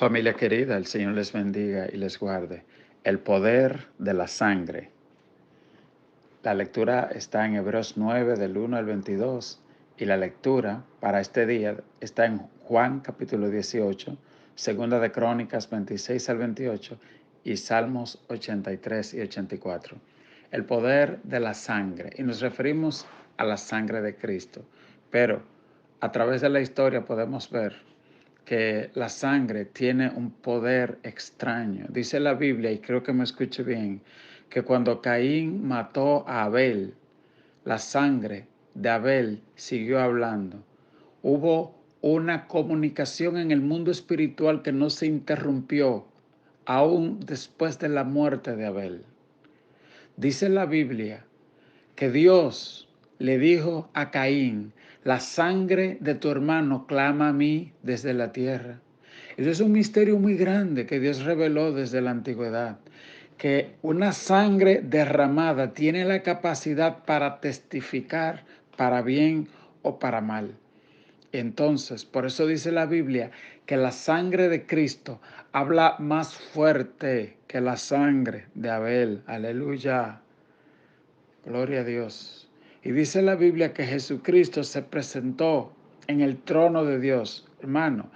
Familia querida, el Señor les bendiga y les guarde. El poder de la sangre. La lectura está en Hebreos 9, del 1 al 22, y la lectura para este día está en Juan capítulo 18, Segunda de Crónicas 26 al 28 y Salmos 83 y 84. El poder de la sangre, y nos referimos a la sangre de Cristo, pero a través de la historia podemos ver que la sangre tiene un poder extraño. Dice la Biblia, y creo que me escuche bien, que cuando Caín mató a Abel, la sangre de Abel siguió hablando. Hubo una comunicación en el mundo espiritual que no se interrumpió aún después de la muerte de Abel. Dice la Biblia que Dios le dijo a Caín: la sangre de tu hermano clama a mí desde la tierra. Eso es un misterio muy grande que Dios reveló desde la antigüedad, que una sangre derramada tiene la capacidad para testificar para bien o para mal. Entonces, por eso dice la Biblia que la sangre de Cristo habla más fuerte que la sangre de Abel. Aleluya. Gloria a Dios. Y dice la Biblia que Jesucristo se presentó en el trono de Dios. Hermano,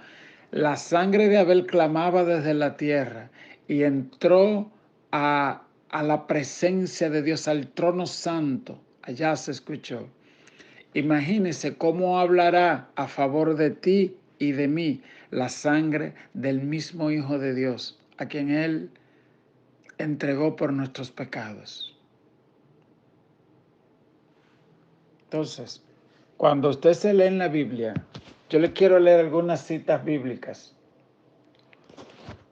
la sangre de Abel clamaba desde la tierra y entró a la presencia de Dios, al trono santo. Allá se escuchó. Imagínese cómo hablará a favor de ti y de mí la sangre del mismo Hijo de Dios, a quien Él entregó por nuestros pecados. Entonces, cuando usted se lee en la Biblia, yo le quiero leer algunas citas bíblicas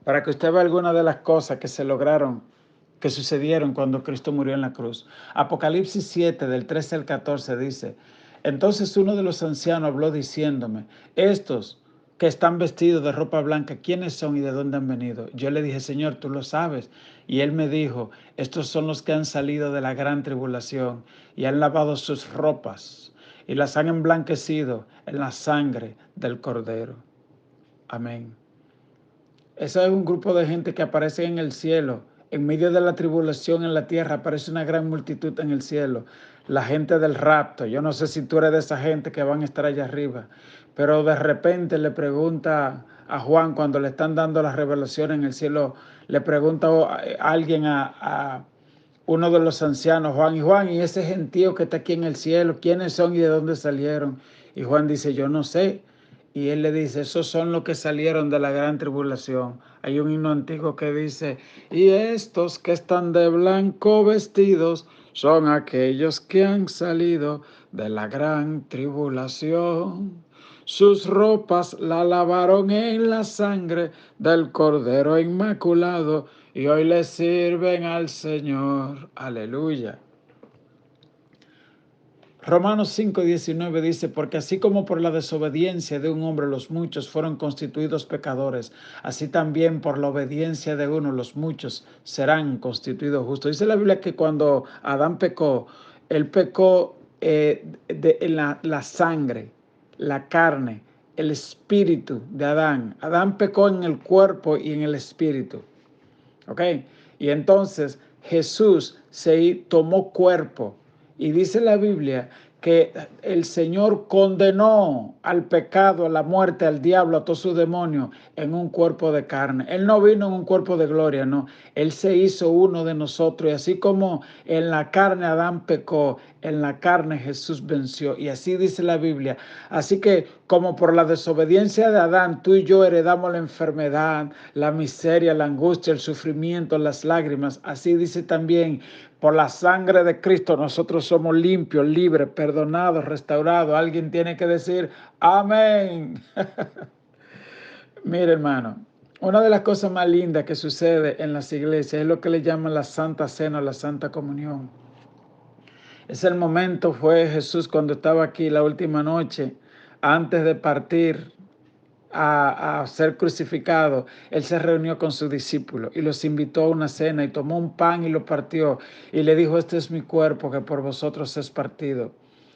para que usted vea algunas de las cosas que se lograron, que sucedieron cuando Cristo murió en la cruz. Apocalipsis 7, del 13 al 14 dice: entonces uno de los ancianos habló diciéndome: estos que están vestidos de ropa blanca, ¿quiénes son y de dónde han venido? Yo le dije: Señor, tú lo sabes. Y él me dijo: estos son los que han salido de la gran tribulación y han lavado sus ropas y las han emblanquecido en la sangre del Cordero. Amén. Ese es un grupo de gente que aparece en el cielo. En medio de la tribulación en la tierra aparece una gran multitud en el cielo. La gente del rapto. Yo no sé si tú eres de esa gente que van a estar allá arriba. Pero de repente le pregunta a Juan, cuando le están dando las revelaciones en el cielo, le pregunta a alguien, a uno de los ancianos: Juan, ¿y ese gentío que está aquí en el cielo, quiénes son y de dónde salieron? Y Juan dice: yo no sé. Y él le dice: esos son los que salieron de la gran tribulación. Hay un himno antiguo que dice: y estos que están de blanco vestidos son aquellos que han salido de la gran tribulación. Sus ropas la lavaron en la sangre del Cordero Inmaculado y hoy le sirven al Señor. Aleluya. Romanos 5:19 dice: porque así como por la desobediencia de un hombre los muchos fueron constituidos pecadores, así también por la obediencia de uno los muchos serán constituidos justos. Dice la Biblia que cuando Adán pecó, él pecó en la sangre, la carne, el espíritu de Adán. Adán pecó en el cuerpo y en el espíritu. ¿Ok? Y entonces Jesús se tomó cuerpo. Y dice la Biblia que el Señor condenó al pecado, a la muerte, al diablo, a todos sus demonios en un cuerpo de carne. Él no vino en un cuerpo de gloria, no. Él se hizo uno de nosotros. Y así como en la carne Adán pecó, en la carne Jesús venció. Y así dice la Biblia. Así que como por la desobediencia de Adán, tú y yo heredamos la enfermedad, la miseria, la angustia, el sufrimiento, las lágrimas. Así dice también: por la sangre de Cristo nosotros somos limpios, libres, perdonados, restaurados. Alguien tiene que decir amén. Mire, hermano, una de las cosas más lindas que sucede en las iglesias es lo que le llaman la Santa Cena, la Santa Comunión. Ese momento fue Jesús cuando estaba aquí la última noche, antes de partir a ser crucificado. Él se reunió con sus discípulos y los invitó a una cena y tomó un pan y lo partió y le dijo: este es mi cuerpo que por vosotros es partido.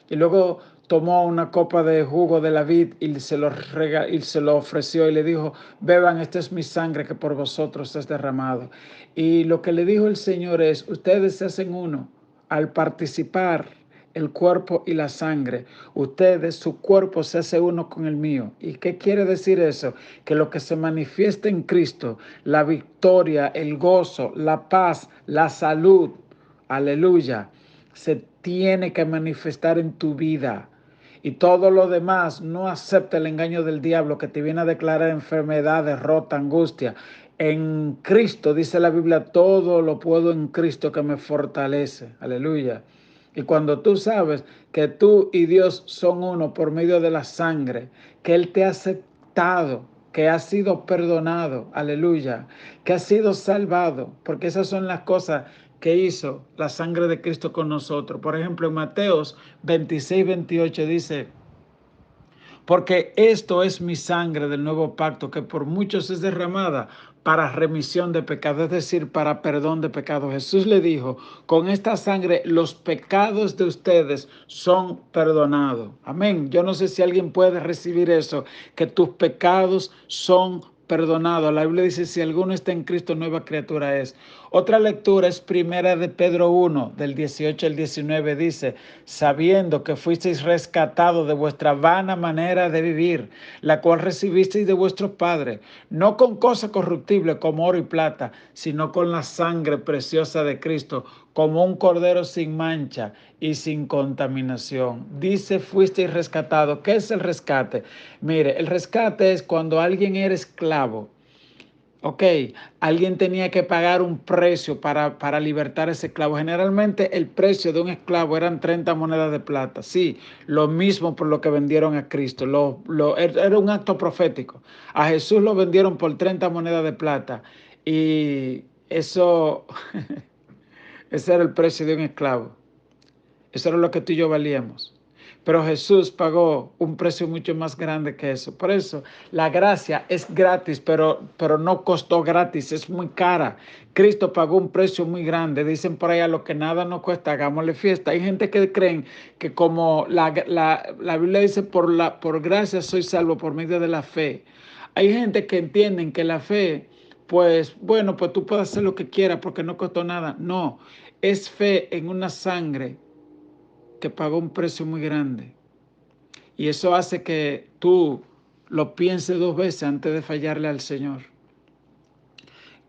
Y luego tomó una copa de jugo de la vid y se lo ofreció y le dijo, beban, esta es mi sangre que por vosotros es derramado. Y lo que le dijo el Señor es, ustedes se hacen uno al participar el cuerpo y la sangre. Ustedes, su cuerpo se hace uno con el mío. ¿Y qué quiere decir eso? Que lo que se manifiesta en Cristo, la victoria, el gozo, la paz, la salud, aleluya, se tiene que manifestar en tu vida. Y todo lo demás, no acepta el engaño del diablo que te viene a declarar enfermedad, derrota, angustia. En Cristo, dice la Biblia, todo lo puedo en Cristo que me fortalece. Aleluya. Y cuando tú sabes que tú y Dios son uno por medio de la sangre, que Él te ha aceptado, que has sido perdonado, aleluya, que has sido salvado, porque esas son las cosas que hizo la sangre de Cristo con nosotros. Por ejemplo, en Mateos 26-28 dice, porque esto es mi sangre del nuevo pacto, que por muchos es derramada para remisión de pecados, es decir, para perdón de pecados. Jesús le dijo, con esta sangre los pecados de ustedes son perdonados. Amén. Yo no sé si alguien puede recibir eso, que tus pecados son perdonados. La Biblia dice, si alguno está en Cristo, nueva criatura es. Otra lectura es primera de Pedro 1, del 18 al 19, dice, sabiendo que fuisteis rescatados de vuestra vana manera de vivir, la cual recibisteis de vuestros padres, no con cosas corruptibles como oro y plata, sino con la sangre preciosa de Cristo, como un cordero sin mancha y sin contaminación. Dice, fuisteis rescatados. ¿Qué es el rescate? Mire, el rescate es cuando alguien era esclavo. Ok, alguien tenía que pagar un precio para libertar a ese esclavo. Generalmente el precio de un esclavo eran 30 monedas de plata. Sí, lo mismo por lo que vendieron a Cristo. Era un acto profético. A Jesús lo vendieron por 30 monedas de plata. Y eso, ese era el precio de un esclavo. Eso era lo que tú y yo valíamos. Pero Jesús pagó un precio mucho más grande que eso. Por eso la gracia es gratis, pero no costó gratis, es muy cara. Cristo pagó un precio muy grande. Dicen por allá, lo que nada nos cuesta, hagámosle fiesta. Hay gente que creen que como la Biblia dice, por gracia soy salvo por medio de la fe. Hay gente que entienden que la fe, pues bueno, pues tú puedes hacer lo que quieras porque no costó nada. No, es fe en una sangre que pagó un precio muy grande. Y eso hace que tú lo pienses dos veces antes de fallarle al Señor.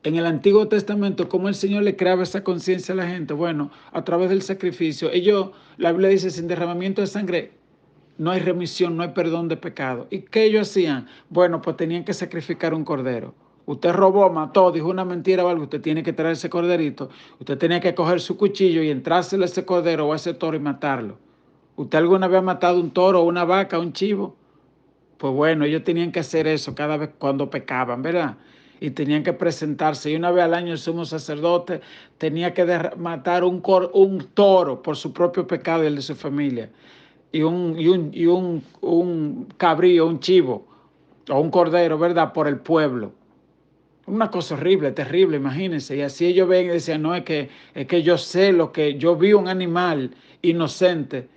En el Antiguo Testamento, ¿cómo el Señor le creaba esa conciencia a la gente? Bueno, a través del sacrificio. La Biblia dice, sin derramamiento de sangre no hay remisión, no hay perdón de pecado. ¿Y qué ellos hacían? Bueno, pues tenían que sacrificar un cordero. Usted robó, mató, dijo una mentira o algo, usted tiene que traer ese corderito. Usted tenía que coger su cuchillo y entrárselo a ese cordero o a ese toro y matarlo. ¿Usted alguna vez ha matado un toro, una vaca, un chivo? Pues bueno, ellos tenían que hacer eso cada vez cuando pecaban, ¿verdad? Y tenían que presentarse. Y una vez al año el sumo sacerdote tenía que matar un toro por su propio pecado y el de su familia. Y un cabrío, un chivo o un cordero, ¿verdad? Por el pueblo. Una cosa horrible, terrible, imagínense. Y así ellos ven y decían, no, es que yo sé lo que yo vi un animal inocente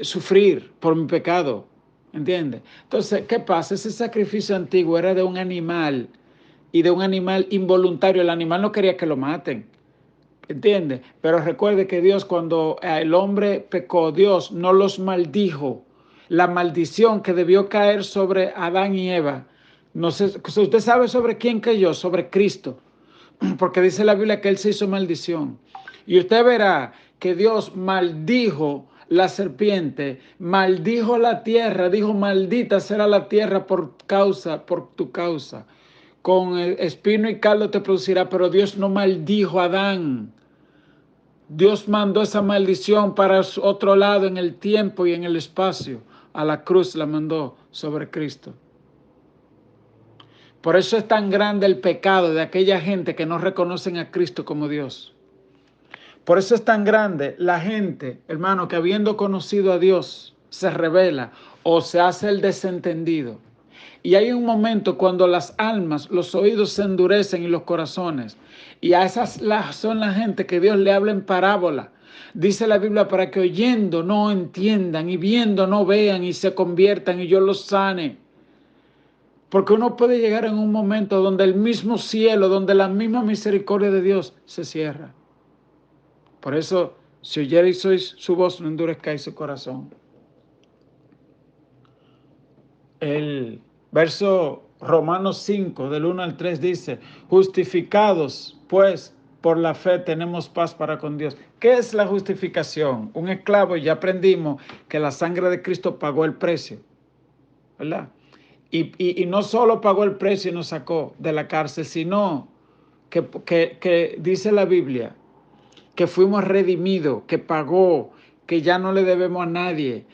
sufrir por mi pecado, ¿entiendes? Entonces, ¿qué pasa? Ese sacrificio antiguo era de un animal y de un animal involuntario. El animal no quería que lo maten, ¿entiendes? Pero recuerde que Dios, cuando el hombre pecó, Dios no los maldijo. La maldición que debió caer sobre Adán y Eva, no sé, usted sabe sobre quién cayó, sobre Cristo, porque dice la Biblia que Él se hizo maldición. Y usted verá que Dios maldijo la serpiente, maldijo la tierra, dijo, maldita será la tierra por tu causa. Con espino y caldo te producirá, pero Dios no maldijo a Adán. Dios mandó esa maldición para otro lado en el tiempo y en el espacio. A la cruz la mandó sobre Cristo. Por eso es tan grande el pecado de aquella gente que no reconocen a Cristo como Dios. Por eso es tan grande la gente, hermano, que habiendo conocido a Dios, se revela o se hace el desentendido. Y hay un momento cuando las almas, los oídos se endurecen y los corazones. Y a esas son la gente que Dios le habla en parábola. Dice la Biblia para que oyendo no entiendan y viendo no vean y se conviertan y yo los sane. Porque uno puede llegar en un momento donde el mismo cielo, donde la misma misericordia de Dios se cierra. Por eso, si oyereis sois su voz, no endurezcáis su corazón. El verso Romanos 5, del 1 al 3 dice, justificados pues por la fe tenemos paz para con Dios. ¿Qué es la justificación? Un esclavo, ya aprendimos que la sangre de Cristo pagó el precio, ¿verdad? Y no solo pagó el precio y nos sacó de la cárcel, sino que dice la Biblia, que fuimos redimidos, que pagó, que ya no le debemos a nadie,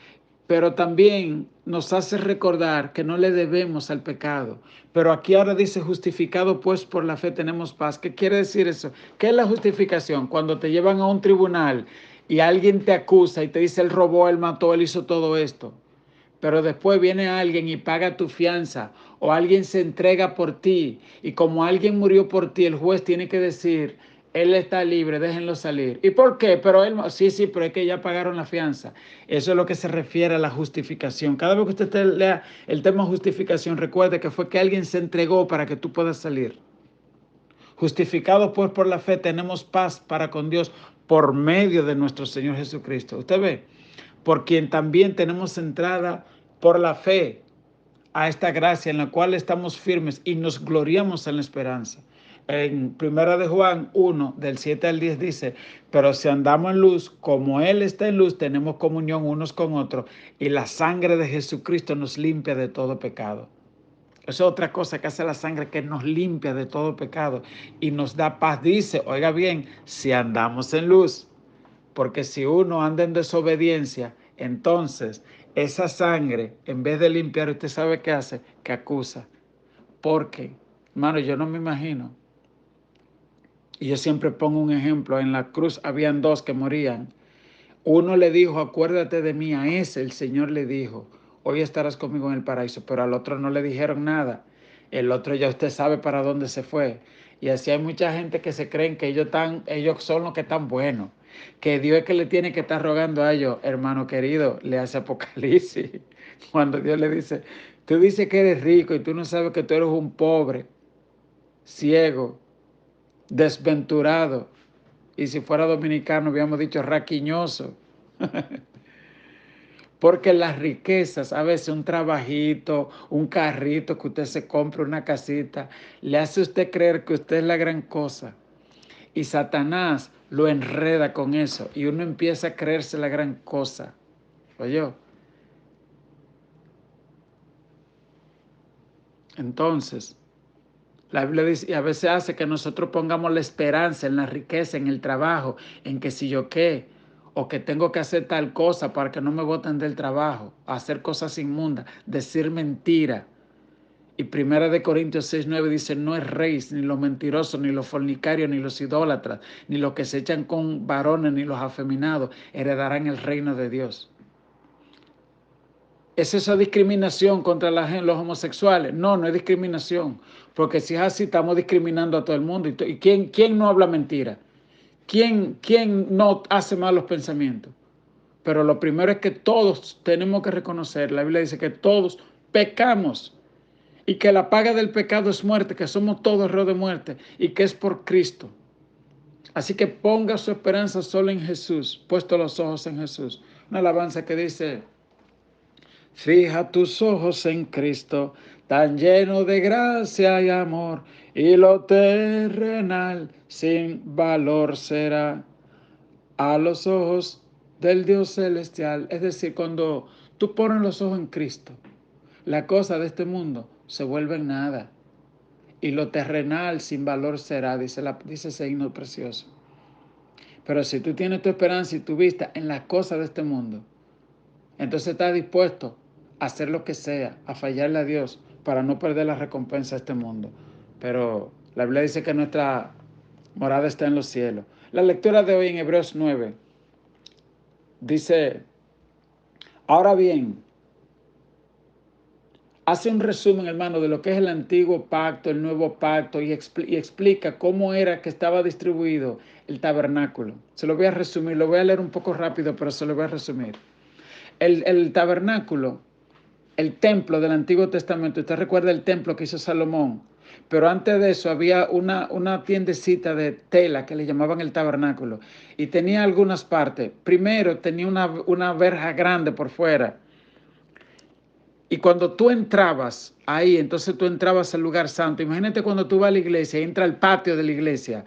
pero también nos hace recordar que no le debemos al pecado. Pero aquí ahora dice justificado pues por la fe tenemos paz. ¿Qué quiere decir eso? ¿Qué es la justificación? Cuando te llevan a un tribunal y alguien te acusa y te dice él robó, él mató, él hizo todo esto. Pero después viene alguien y paga tu fianza o alguien se entrega por ti y como alguien murió por ti, el juez tiene que decir, él está libre, déjenlo salir. ¿Y por qué? Pero él, sí, pero es que ya pagaron la fianza. Eso es lo que se refiere a la justificación. Cada vez que usted lea el tema justificación, recuerde que fue que alguien se entregó para que tú puedas salir. Justificados pues por la fe tenemos paz para con Dios por medio de nuestro Señor Jesucristo. Usted ve, por quien también tenemos entrada por la fe a esta gracia en la cual estamos firmes y nos gloriamos en la esperanza. En 1 de Juan 1, del 7 al 10 dice, pero si andamos en luz, como Él está en luz, tenemos comunión unos con otros y la sangre de Jesucristo nos limpia de todo pecado. Esa es otra cosa que hace la sangre, que nos limpia de todo pecado y nos da paz. Dice, oiga bien, si andamos en luz, porque si uno anda en desobediencia, entonces esa sangre, en vez de limpiar, usted sabe qué hace, que acusa. Porque, hermano, yo no me imagino. Y yo siempre pongo un ejemplo. En la cruz habían dos que morían. Uno le dijo, acuérdate de mí. A ese el Señor le dijo, hoy estarás conmigo en el paraíso. Pero al otro no le dijeron nada. El otro ya usted sabe para dónde se fue. Y así hay mucha gente que se creen que ellos son los que están buenos. Que Dios es que le tiene que estar rogando a ellos. Hermano querido, le hace Apocalipsis. Cuando Dios le dice, tú dices que eres rico y tú no sabes que tú eres un pobre, ciego, desventurado. Y si fuera dominicano, habíamos dicho raquiñoso. Porque las riquezas, a veces un trabajito, un carrito que usted se compra, una casita, le hace a usted creer que usted es la gran cosa. Y Satanás lo enreda con eso y uno empieza a creerse la gran cosa. ¿Oyó? Entonces, la Biblia dice, y a veces hace que nosotros pongamos la esperanza en la riqueza, en el trabajo, en que si yo qué, o que tengo que hacer tal cosa para que no me boten del trabajo, hacer cosas inmundas, decir mentira. Y 1 Corintios 6:9 dice, no es rey, ni los mentirosos, ni los fornicarios, ni los idólatras, ni los que se echan con varones, ni los afeminados, heredarán el reino de Dios. ¿Es esa discriminación contra los homosexuales? No, no es discriminación, porque si es así estamos discriminando a todo el mundo. ¿Y quién no habla mentira? ¿Quién no hace malos pensamientos? Pero lo primero es que todos tenemos que reconocer, la Biblia dice que todos pecamos y que la paga del pecado es muerte, que somos todos reos de muerte y que es por Cristo. Así que ponga su esperanza solo en Jesús, puesto los ojos en Jesús. Una alabanza que dice, fija tus ojos en Cristo, tan lleno de gracia y amor, y lo terrenal sin valor será a los ojos del Dios celestial. Es decir, cuando tú pones los ojos en Cristo, la cosa de este mundo se vuelve en nada. Y lo terrenal sin valor será, dice ese himno precioso. Pero si tú tienes tu esperanza y tu vista en las cosas de este mundo, entonces estás dispuesto a hacer lo que sea, a fallarle a Dios para no perder la recompensa de este mundo. Pero la Biblia dice que nuestra morada está en los cielos. La lectura de hoy en Hebreos 9 dice, ahora bien, hace un resumen, hermano, de lo que es el antiguo pacto, el nuevo pacto, y explica cómo era que estaba distribuido el tabernáculo. Se lo voy a resumir, lo voy a leer un poco rápido, pero se lo voy a resumir. El tabernáculo, el templo del Antiguo Testamento, usted recuerda el templo que hizo Salomón, pero antes de eso había una tiendecita de tela que le llamaban el tabernáculo, y tenía algunas partes. Primero tenía una verja grande por fuera, y cuando tú entrabas ahí, entonces tú entrabas al lugar santo. Imagínate cuando tú vas a la iglesia, entra al patio de la iglesia.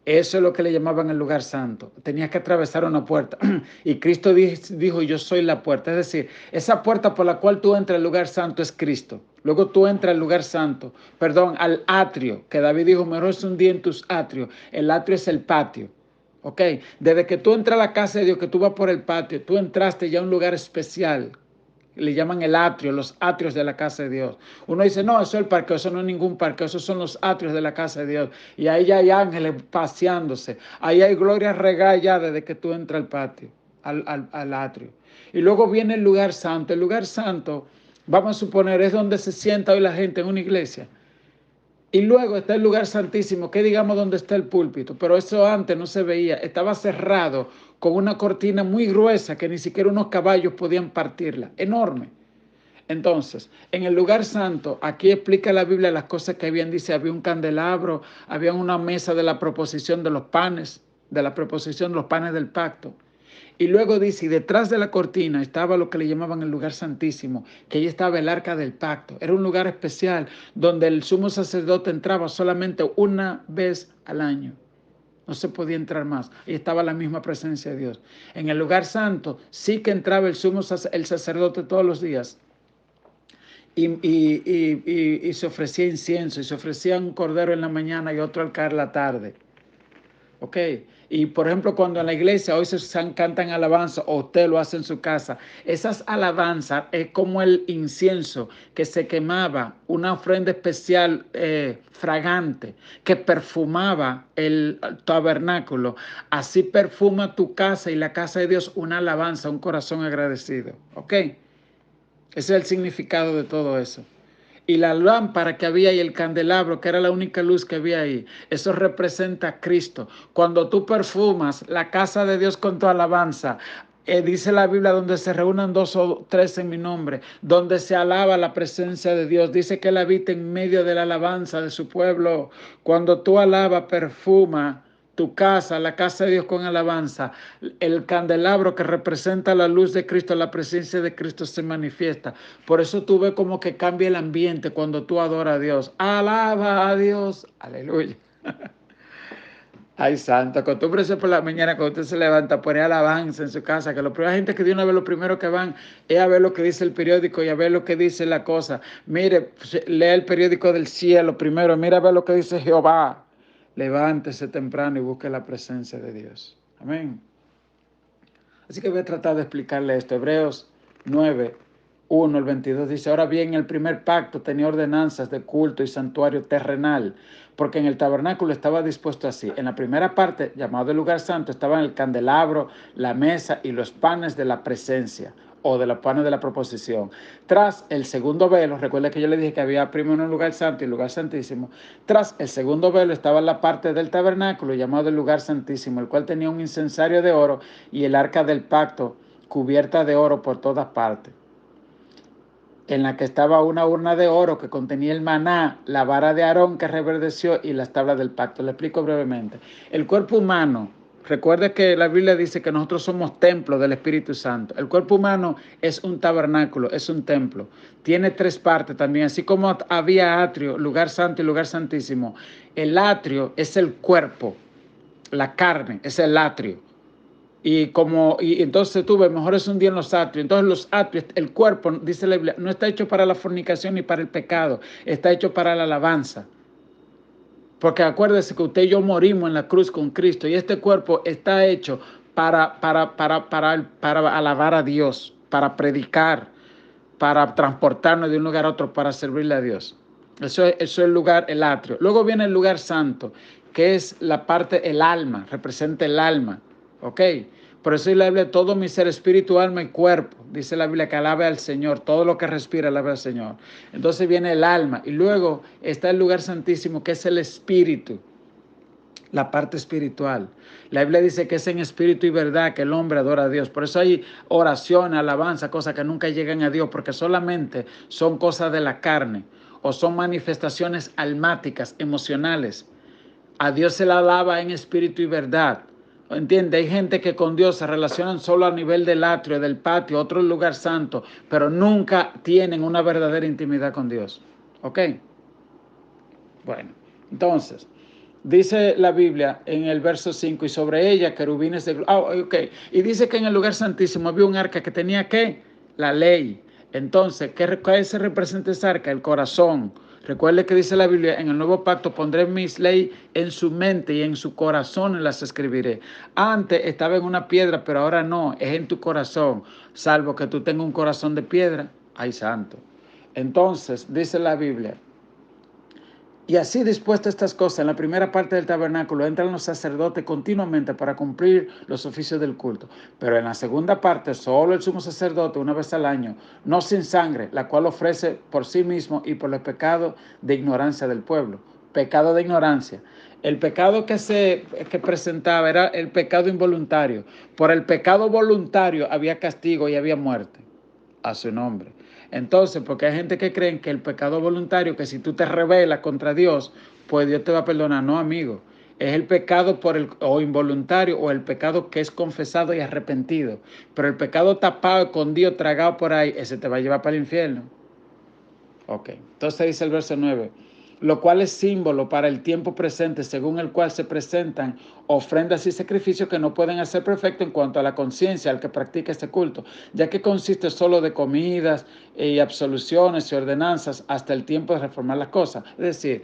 Eso es lo que le llamaban el lugar santo. Tenías que atravesar una puerta. Y Cristo dijo, yo soy la puerta. Es decir, esa puerta por la cual tú entras al lugar santo es Cristo. Luego tú entras al lugar santo, perdón, al atrio, que David dijo, mejor es un día en tus atrios. El atrio es el patio. ¿Ok? Desde que tú entras a la casa de Dios, que tú vas por el patio, tú entraste ya a un lugar especial. Le llaman el atrio, los atrios de la casa de Dios. Uno dice, no, eso es el parqueo, eso no es ningún parqueo, esos son los atrios de la casa de Dios. Y ahí ya hay ángeles paseándose. Ahí hay gloria regada ya desde que tú entras al patio, al atrio. Y luego viene el lugar santo. El lugar santo, vamos a suponer, es donde se sienta hoy la gente en una iglesia. Y luego está el lugar santísimo, que digamos donde está el púlpito, pero eso antes no se veía, estaba cerrado con una cortina muy gruesa que ni siquiera unos caballos podían partirla, enorme. Entonces, en el lugar santo, aquí explica la Biblia las cosas que habían, dice, había un candelabro, había una mesa de la proposición de los panes, de la proposición de los panes del pacto. Y luego dice, y detrás de la cortina estaba lo que le llamaban el lugar santísimo, que ahí estaba el arca del pacto. Era un lugar especial donde el sumo sacerdote entraba solamente una vez al año. No se podía entrar más. Ahí estaba la misma presencia de Dios. En el lugar santo sí que entraba el sacerdote todos los días. Y se ofrecía incienso, y se ofrecía un cordero en la mañana y otro al caer la tarde. ¿Ok? Y por ejemplo, cuando en la iglesia hoy cantan alabanza, o usted lo hace en su casa, esas alabanzas es como el incienso que se quemaba, una ofrenda especial fragante que perfumaba el tabernáculo. Así perfuma tu casa y la casa de Dios una alabanza, un corazón agradecido. ¿Ok? Ese es el significado de todo eso. Y la lámpara que había y el candelabro, que era la única luz que había ahí, eso representa a Cristo. Cuando tú perfumas la casa de Dios con tu alabanza, dice la Biblia, donde se reúnan 2 o 3 en mi nombre, donde se alaba la presencia de Dios. Dice que Él habita en medio de la alabanza de su pueblo. Cuando tú alabas, perfuma tu casa, la casa de Dios con alabanza, el candelabro que representa la luz de Cristo, la presencia de Cristo se manifiesta. Por eso tú ves como que cambia el ambiente cuando tú adoras a Dios. Alaba a Dios. Aleluya. Ay, santo, acostúmbrese por la mañana cuando usted se levanta, pone alabanza en su casa, que la primera gente que de una vez lo primero que van es a ver lo que dice el periódico y a ver lo que dice la cosa. Mire, lea el periódico del cielo primero, mira a ver lo que dice Jehová. Levántese temprano y busque la presencia de Dios. Amén. Así que voy a tratar de explicarle esto. Hebreos 9, 1 al 22 dice, ahora bien, el primer pacto tenía ordenanzas de culto y santuario terrenal, porque en el tabernáculo estaba dispuesto así. En la primera parte, llamado el lugar santo, estaban el candelabro, la mesa y los panes de la presencia, o de los panes de la proposición. Tras el segundo velo, recuerda que yo le dije que había primero un lugar santo y un lugar santísimo. Tras el segundo velo estaba la parte del tabernáculo llamado el lugar santísimo, el cual tenía un incensario de oro y el arca del pacto cubierta de oro por todas partes, en la que estaba una urna de oro que contenía el maná, la vara de Aarón que reverdeció y las tablas del pacto. Le explico brevemente. El cuerpo humano, recuerde que la Biblia dice que nosotros somos templo del Espíritu Santo. El cuerpo humano es un tabernáculo, es un templo. Tiene 3 partes también, así como había atrio, lugar santo y lugar santísimo. El atrio es el cuerpo, la carne es el atrio. Y entonces tú ves, mejor es un día en los atrios. Entonces los atrios, el cuerpo, dice la Biblia, no está hecho para la fornicación ni para el pecado, está hecho para la alabanza. Porque acuérdese que usted y yo morimos en la cruz con Cristo y este cuerpo está hecho para alabar a Dios, para predicar, para transportarnos de un lugar a otro, para servirle a Dios. Eso es el lugar, el atrio. Luego viene el lugar santo, que es la parte, el alma, representa el alma. ¿Ok? Por eso la Biblia, todo mi ser, espíritu, alma y cuerpo, dice la Biblia que alabe al Señor, todo lo que respira alabe al Señor. Entonces viene el alma y luego está el lugar santísimo que es el espíritu, la parte espiritual. La Biblia dice que es en espíritu y verdad que el hombre adora a Dios. Por eso hay oración, alabanza, cosas que nunca llegan a Dios, porque solamente son cosas de la carne o son manifestaciones almáticas, emocionales. A Dios se la alaba en espíritu y verdad. ¿Entiende? Hay gente que con Dios se relacionan solo a nivel del atrio, del patio, otro lugar santo, pero nunca tienen una verdadera intimidad con Dios. ¿Ok? Bueno, entonces, dice la Biblia en el verso 5, y sobre ella querubines de... ok. Y dice que en el lugar santísimo había un arca que tenía, ¿qué? La ley. Entonces, ¿qué se representa esa arca? El corazón. Recuerde que dice la Biblia, en el nuevo pacto pondré mis leyes en su mente y en su corazón las escribiré. Antes estaba en una piedra, pero ahora no, es en tu corazón. Salvo que tú tengas un corazón de piedra, ay santo. Entonces, dice la Biblia, y así dispuestas estas cosas, en la primera parte del tabernáculo entran los sacerdotes continuamente para cumplir los oficios del culto. Pero en la segunda parte, solo el sumo sacerdote una vez al año, no sin sangre, la cual ofrece por sí mismo y por los pecados de ignorancia del pueblo. Pecado de ignorancia. El pecado que presentaba era el pecado involuntario. Por el pecado voluntario había castigo y había muerte a su nombre. Entonces, porque hay gente que cree que el pecado voluntario, que si tú te rebelas contra Dios, pues Dios te va a perdonar. No, amigo. Es el pecado o involuntario o el pecado que es confesado y arrepentido. Pero el pecado tapado, escondido, tragado por ahí, ese te va a llevar para el infierno. Ok, entonces dice el verso 9, lo cual es símbolo para el tiempo presente, según el cual se presentan ofrendas y sacrificios que no pueden hacer perfecto en cuanto a la conciencia al que practica este culto, ya que consiste solo de comidas y absoluciones y ordenanzas hasta el tiempo de reformar las cosas. Es decir,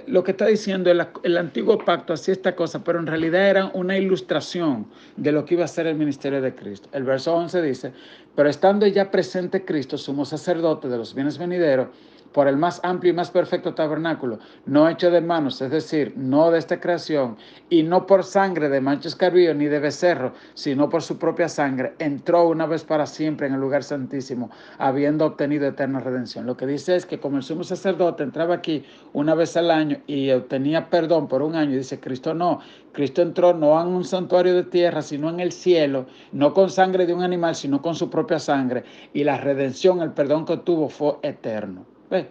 lo que está diciendo el antiguo pacto hacía esta cosa, pero en realidad era una ilustración de lo que iba a ser el ministerio de Cristo. El verso 11 dice, pero estando ya presente Cristo, sumo sacerdote de los bienes venideros, por el más amplio y más perfecto tabernáculo, no hecho de manos, es decir, no de esta creación, y no por sangre de machos cabríos ni de becerro, sino por su propia sangre, entró una vez para siempre en el lugar santísimo, habiendo obtenido eterna redención. Lo que dice es que como el sumo sacerdote entraba aquí una vez al año y obtenía perdón por un año, dice Cristo no, Cristo entró no en un santuario de tierra, sino en el cielo, no con sangre de un animal, sino con su propia sangre, y la redención, el perdón que obtuvo fue eterno. ¿Ve?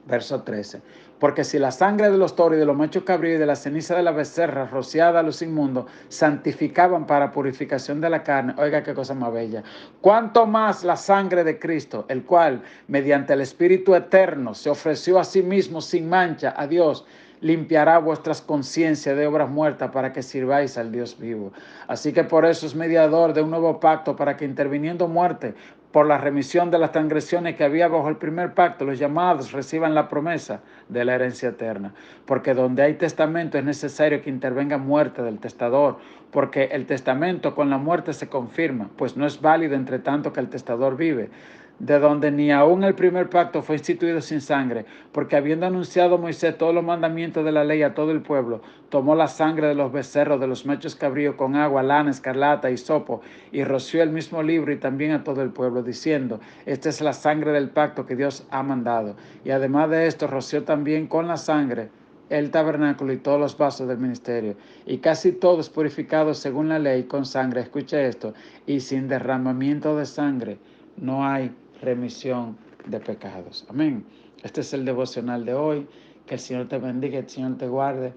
Verso 13. Porque si la sangre de los toros y de los machos cabríos y de la ceniza de la becerra rociada a los inmundos santificaban para purificación de la carne, oiga qué cosa más bella, cuánto más la sangre de Cristo, el cual mediante el Espíritu eterno se ofreció a sí mismo sin mancha a Dios, limpiará vuestras conciencias de obras muertas para que sirváis al Dios vivo. Así que por eso es mediador de un nuevo pacto, para que interviniendo muerte por la remisión de las transgresiones que había bajo el primer pacto, los llamados reciban la promesa de la herencia eterna. Porque donde hay testamento es necesario que intervenga muerte del testador, porque el testamento con la muerte se confirma, pues no es válido entre tanto que el testador vive. De donde ni aún el primer pacto fue instituido sin sangre, porque habiendo anunciado Moisés todos los mandamientos de la ley a todo el pueblo, tomó la sangre de los becerros, de los machos cabríos con agua, lana, escarlata y hisopo, y roció el mismo libro y también a todo el pueblo, diciendo, esta es la sangre del pacto que Dios ha mandado. Y además de esto, roció también con la sangre el tabernáculo y todos los vasos del ministerio, y casi todos purificados según la ley con sangre. Escuche esto, y sin derramamiento de sangre no hay remisión de pecados. Amén. Este es el devocional de hoy. Que el Señor te bendiga, el Señor te guarde,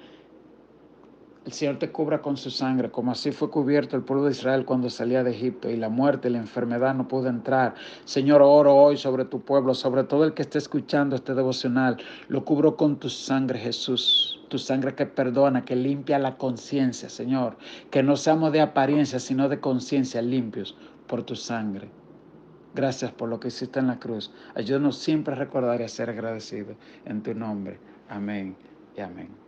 el Señor te cubra con su sangre, como así fue cubierto el pueblo de Israel cuando salía de Egipto, y la muerte y la enfermedad no pudo entrar. Señor, oro hoy sobre tu pueblo, sobre todo el que esté escuchando este devocional. Lo cubro con tu sangre, Jesús. Tu sangre que perdona, que limpia la conciencia, Señor. Que no seamos de apariencia, sino de conciencia, limpios por tu sangre. Gracias por lo que hiciste en la cruz. Ayúdanos siempre a recordar y a ser agradecidos en tu nombre. Amén y amén.